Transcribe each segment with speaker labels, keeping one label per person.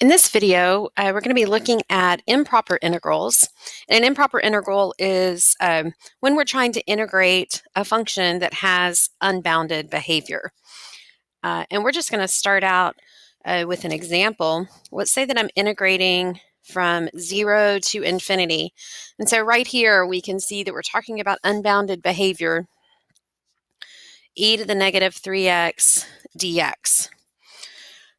Speaker 1: In this video, we're going to be looking at improper integrals. And an improper integral is when we're trying to integrate a function that has unbounded behavior. And we're just going to start out with an example. Let's say that I'm integrating from 0 to infinity. And so right here, we can see that we're talking about unbounded behavior, e to the negative 3x dx.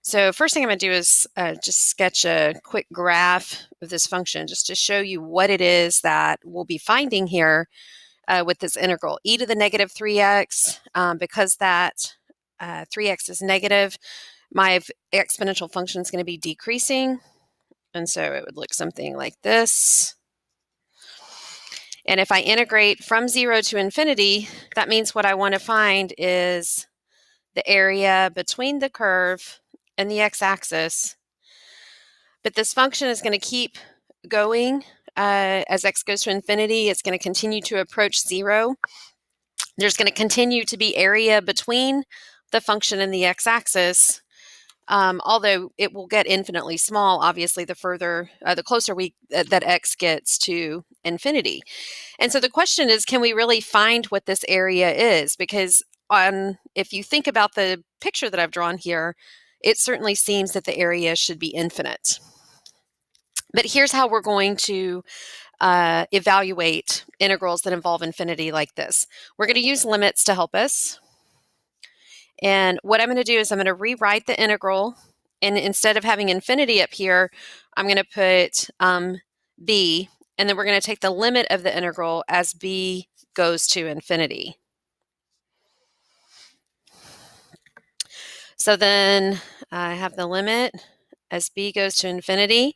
Speaker 1: So first thing I'm going to do is just sketch a quick graph of this function just to show you what it is that we'll be finding here with this integral. E to the negative 3x, because that 3x is negative, my exponential function is going to be decreasing. And so it would look something like this. And if I integrate from 0 to infinity, that means what I want to find is the area between the curve and the x-axis. But this function is going to keep going as x goes to infinity. It's going to continue to approach 0. There's going to continue to be area between the function and the x-axis, although it will get infinitely small, obviously, the closer that x gets to infinity. And so the question is, can we really find what this area is? Because if you think about the picture that I've drawn here, it certainly seems that the area should be infinite. But here's how we're going to evaluate integrals that involve infinity like this. We're going to use limits to help us. And what I'm going to do is I'm going to rewrite the integral. And instead of having infinity up here, I'm going to put b. And then we're going to take the limit of the integral as b goes to infinity. So then I have the limit as b goes to infinity,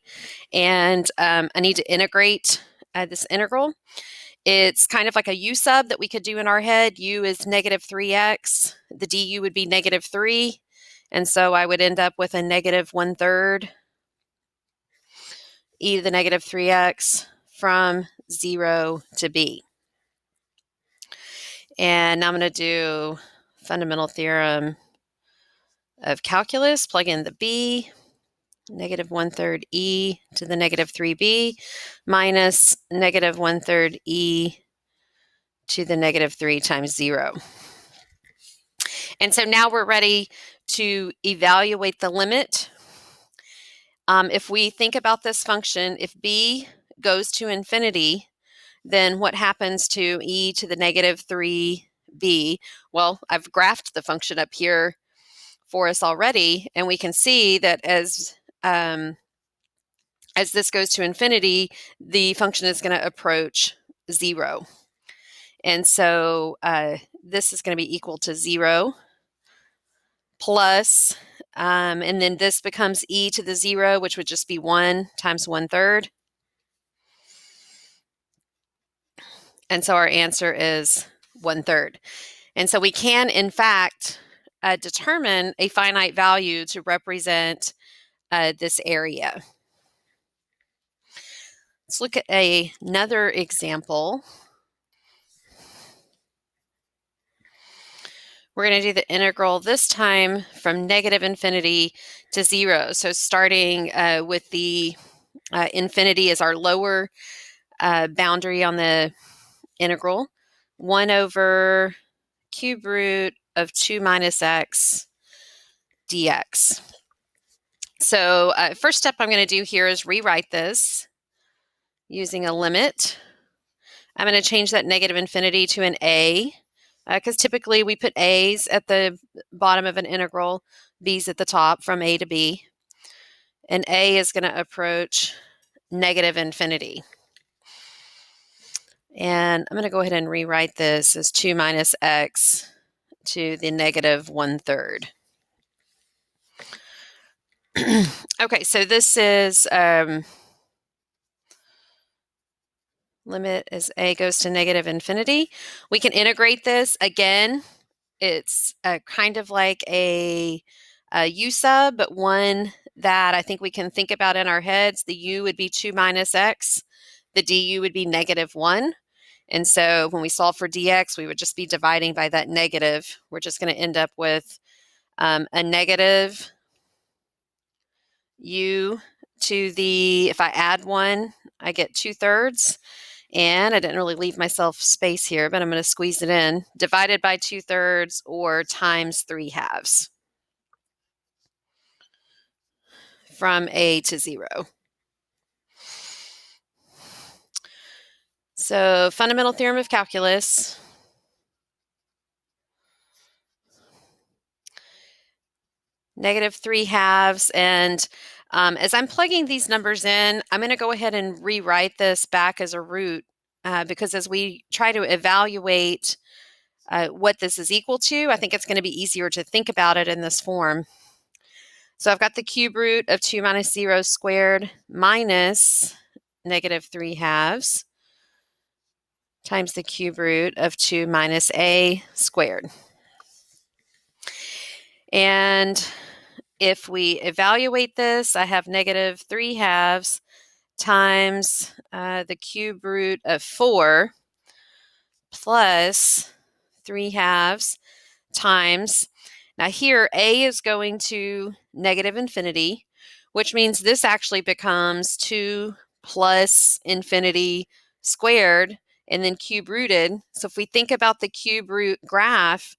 Speaker 1: and I need to integrate this integral. It's kind of like a u sub that we could do in our head. U is negative 3x. The du would be negative 3. And so I would end up with a negative 1/3 e to the negative 3x from 0 to b. And now I'm going to do fundamental theorem of calculus, plug in the b, negative 1/3 e to the negative 3b minus negative 1/3 e to the negative 3 times 0. And so now we're ready to evaluate the limit. If we think about this function, if b goes to infinity, then what happens to e to the negative 3b? Well, I've graphed the function up here for us already, and we can see that as this goes to infinity, the function is going to approach 0. And so this is going to be equal to 0 plus, and then this becomes e to the 0, which would just be 1 times 1/3. And so our answer is 1/3. And so we can, in fact, determine a finite value to represent this area. Let's look at another example. We're going to do the integral this time from negative infinity to 0. So starting with the infinity as our lower boundary on the integral, 1 over cube root of 2 minus x dx. So first step I'm going to do here is rewrite this using a limit. I'm going to change that negative infinity to an a, because typically we put a's at the bottom of an integral, b's at the top from a to b. And a is going to approach negative infinity. And I'm going to go ahead and rewrite this as 2 minus x to the negative 1/3. Okay, so this is limit as a goes to negative infinity. We can integrate this. Again, it's kind of like a u sub, but one that I think we can think about in our heads. The u would be 2 minus x. The du would be negative 1. And so when we solve for dx, we would just be dividing by that negative. We're just going to end up with a negative u to the, if I add 1, I get 2/3. And I didn't really leave myself space here, but I'm going to squeeze it in, divided by 2/3 or times 3/2 from a to 0. So fundamental theorem of calculus. -3/2. And as I'm plugging these numbers in, I'm going to go ahead and rewrite this back as a root because as we try to evaluate what this is equal to, I think it's going to be easier to think about it in this form. So I've got the cube root of 2 minus 0 squared minus -3/2 times the cube root of 2 minus a squared. And if we evaluate this, I have -3/2 times the cube root of 4 plus 3/2 times, now here a is going to -infinity, which means this actually becomes 2 plus infinity squared and then cube rooted. So if we think about the cube root graph,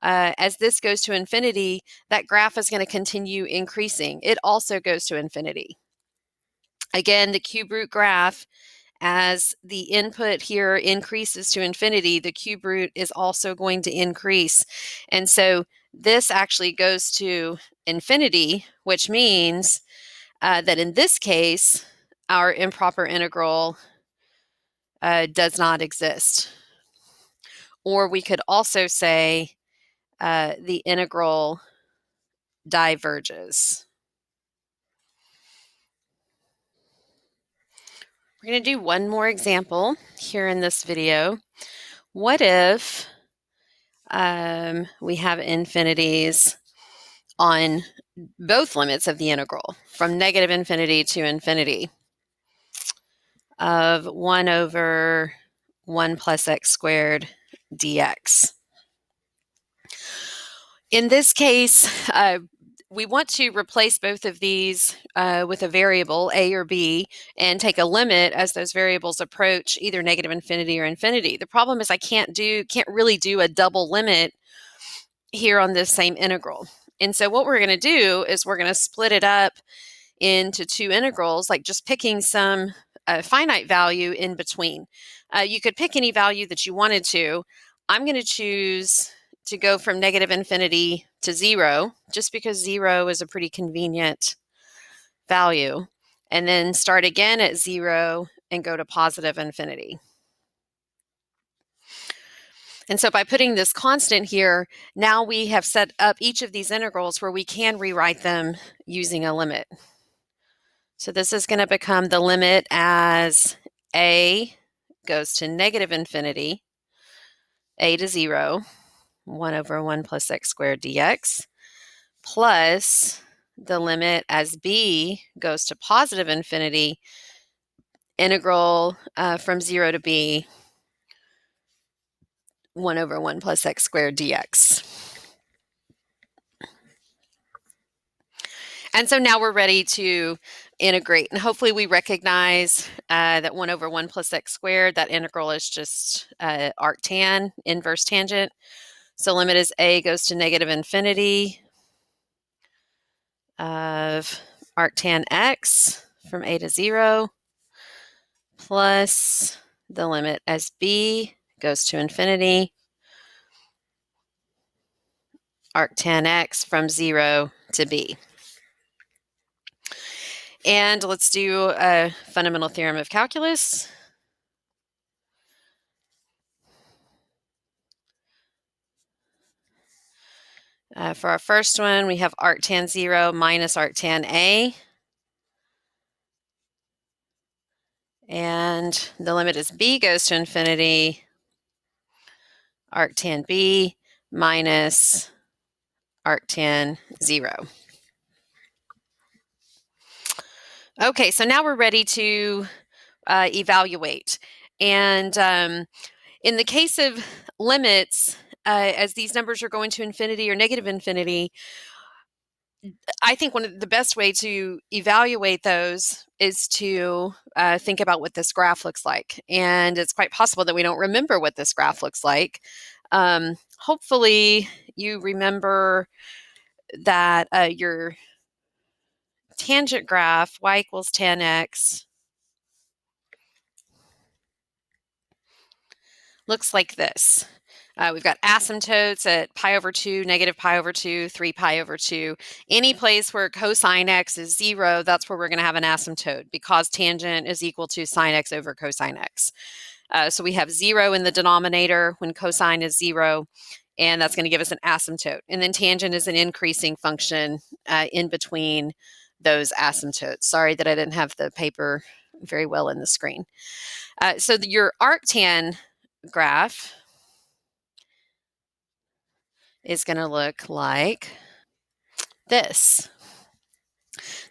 Speaker 1: as this goes to infinity, that graph is going to continue increasing. It also goes to infinity. Again, the cube root graph, as the input here increases to infinity, the cube root is also going to increase. And so this actually goes to infinity, which means that in this case, our improper integral does not exist. Or we could also say the integral diverges. We're going to do one more example here in this video. What if we have infinities on both limits of the integral from -infinity to infinity of 1 over 1 plus x squared dx? In this case, we want to replace both of these with a variable, a or b, and take a limit as those variables approach either -infinity or infinity. The problem is I can't really do a double limit here on this same integral. And so what we're going to do is we're going to split it up into two integrals, like just picking some finite value in between. You could pick any value that you wanted to. I'm going to choose to go from -infinity to 0, just because 0 is a pretty convenient value, and then start again at 0 and go to positive infinity. And so by putting this constant here, now we have set up each of these integrals where we can rewrite them using a limit. So this is going to become the limit as a goes to -infinity, a to 0, 1 over 1 plus x squared dx, plus the limit as b goes to positive infinity, integral from 0 to b, 1 over 1 plus x squared dx. And so now we're ready to integrate. And hopefully we recognize that 1 over 1 plus x squared, that integral is just arctan, inverse tangent. So limit as a goes to -infinity of arctan x from a to 0 plus the limit as b goes to infinity, arctan x from 0 to b. And let's do a fundamental theorem of calculus. For our first one, we have arctan 0 minus arctan a. And the limit as b goes to infinity, arctan b minus arctan 0. Okay, so now we're ready to evaluate. And in the case of limits, as these numbers are going to infinity or negative infinity, I think one of the best way to evaluate those is to think about what this graph looks like. And it's quite possible that we don't remember what this graph looks like. Hopefully you remember that your tangent graph, y equals tan x, looks like this. We've got asymptotes at pi over 2, negative pi over 2, 3 pi over 2. Any place where cosine x is 0, that's where we're going to have an asymptote because tangent is equal to sine x over cosine x. So we have 0 in the denominator when cosine is 0, and that's going to give us an asymptote. And then tangent is an increasing function in between those asymptotes. Sorry that I didn't have the paper very well in the screen. So your arctan graph is going to look like this.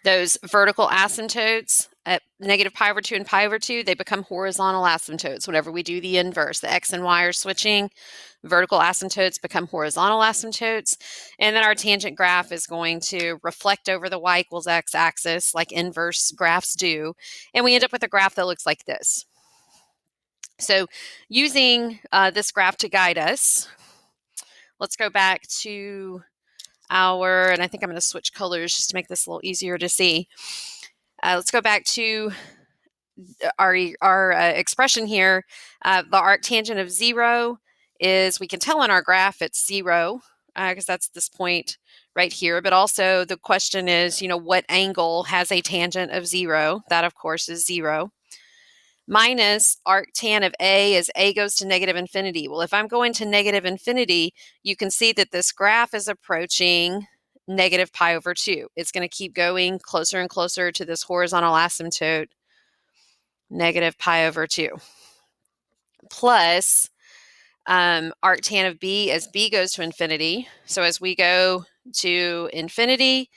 Speaker 1: Those vertical asymptotes at negative pi over 2 and pi over 2, they become horizontal asymptotes whenever we do the inverse. The x and y are switching. Vertical asymptotes become horizontal asymptotes. And then our tangent graph is going to reflect over the y equals x axis like inverse graphs do. And we end up with a graph that looks like this. So using this graph to guide us, let's go back to and I think I'm going to switch colors just to make this a little easier to see. Let's go back to our expression here. The arctangent of 0 is, we can tell in our graph it's 0 because that's this point right here. But also the question is, what angle has a tangent of 0? That, of course, is 0. Minus arctan of A as A goes to negative infinity. Well, if I'm going to negative infinity, you can see that this graph is approaching negative pi over 2. It's going to keep going closer and closer to this horizontal asymptote, negative pi over 2. Plus arctan of B as B goes to infinity. So as we go to infinity,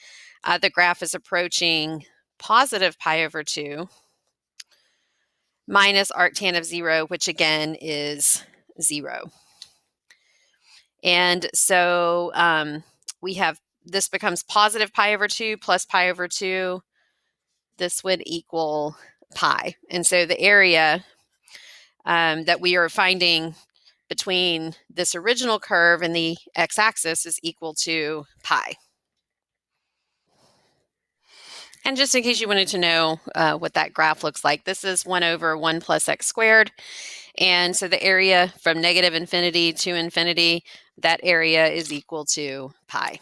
Speaker 1: the graph is approaching positive pi over 2. Minus arctan of 0, which again is 0. And so we have, this becomes positive pi over 2 plus pi over 2. This would equal pi. And so the area that we are finding between this original curve and the x-axis is equal to pi. And just in case you wanted to know what that graph looks like, this is 1 over 1 plus x squared. And so the area from negative infinity to infinity, that area is equal to pi.